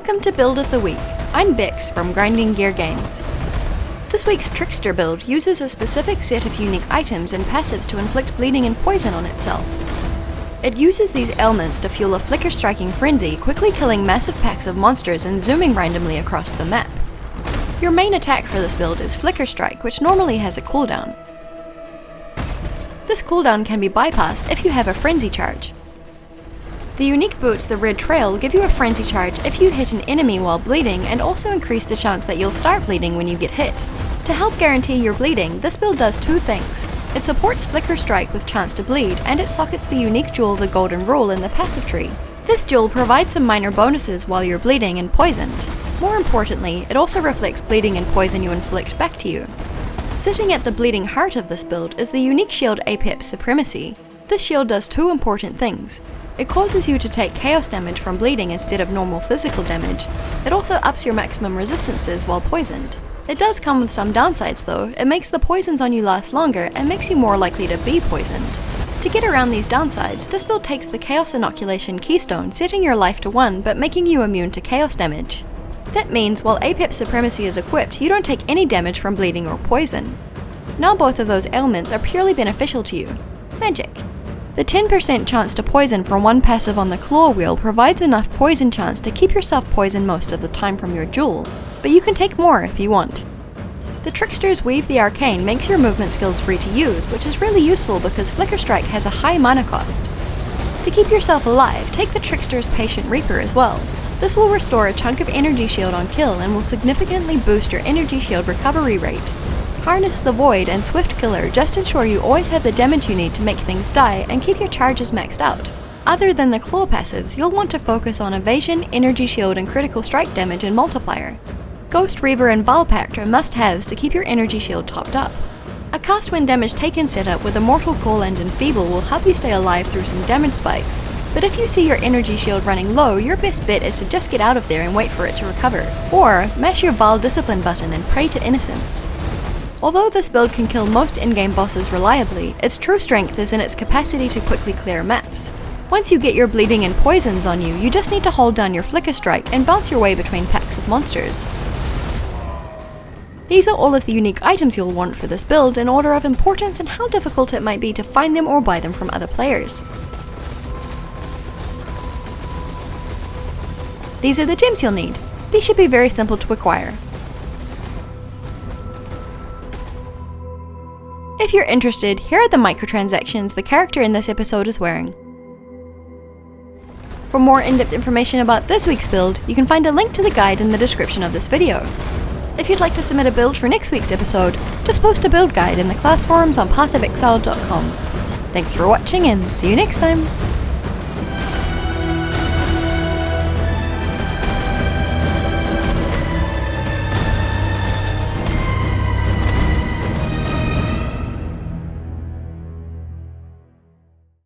Welcome to Build of the Week. I'm Bix from Grinding Gear Games. This week's Trickster build uses a specific set of unique items and passives to inflict bleeding and poison on itself. It uses these elements to fuel a flicker-striking frenzy, quickly killing massive packs of monsters and zooming randomly across the map. Your main attack for this build is Flicker Strike, which normally has a cooldown. This cooldown can be bypassed if you have a frenzy charge. The unique boots, the Red Trail, give you a frenzy charge if you hit an enemy while bleeding and also increase the chance that you'll start bleeding when you get hit. To help guarantee your bleeding, this build does two things. It supports Flicker Strike with chance to bleed, and it sockets the unique jewel the Golden Rule in the passive tree. This jewel provides some minor bonuses while you're bleeding and poisoned. More importantly, it also reflects bleeding and poison you inflict back to you. Sitting at the bleeding heart of this build is the unique shield Apex Supremacy. This shield does two important things. It causes you to take chaos damage from bleeding instead of normal physical damage. It also ups your maximum resistances while poisoned. It does come with some downsides though. It makes the poisons on you last longer and makes you more likely to be poisoned. To get around these downsides, this build takes the Chaos Inoculation Keystone, setting your life to 1 but making you immune to chaos damage. That means while Apex Supremacy is equipped, you don't take any damage from bleeding or poison. Now both of those ailments are purely beneficial to you. Magic. The 10% chance to poison from one passive on the claw wheel provides enough poison chance to keep yourself poisoned most of the time from your jewel, but you can take more if you want. The Trickster's Weave the Arcane makes your movement skills free to use, which is really useful because Flicker Strike has a high mana cost. To keep yourself alive, take the Trickster's Patient Reaper as well. This will restore a chunk of energy shield on kill and will significantly boost your energy shield recovery rate. Harness the Void and Swift Killer just ensure you always have the damage you need to make things die and keep your charges maxed out. Other than the claw passives, you'll want to focus on evasion, energy shield and critical strike damage and multiplier. Ghost Reaver and Valpact are must-haves to keep your energy shield topped up. A cast when damage taken setup with Immortal Call and Enfeeble will help you stay alive through some damage spikes, but if you see your energy shield running low, your best bet is to just get out of there and wait for it to recover, or mash your Val Discipline button and pray to innocence. Although this build can kill most in-game bosses reliably, its true strength is in its capacity to quickly clear maps. Once you get your bleeding and poisons on you, you just need to hold down your Flicker Strike and bounce your way between packs of monsters. These are all of the unique items you'll want for this build in order of importance and how difficult it might be to find them or buy them from other players. These are the gems you'll need. These should be very simple to acquire. If you're interested, here are the microtransactions the character in this episode is wearing. For more in-depth information about this week's build, you can find a link to the guide in the description of this video. If you'd like to submit a build for next week's episode, just post a build guide in the class forums on pathofexile.com. Thanks for watching and see you next time!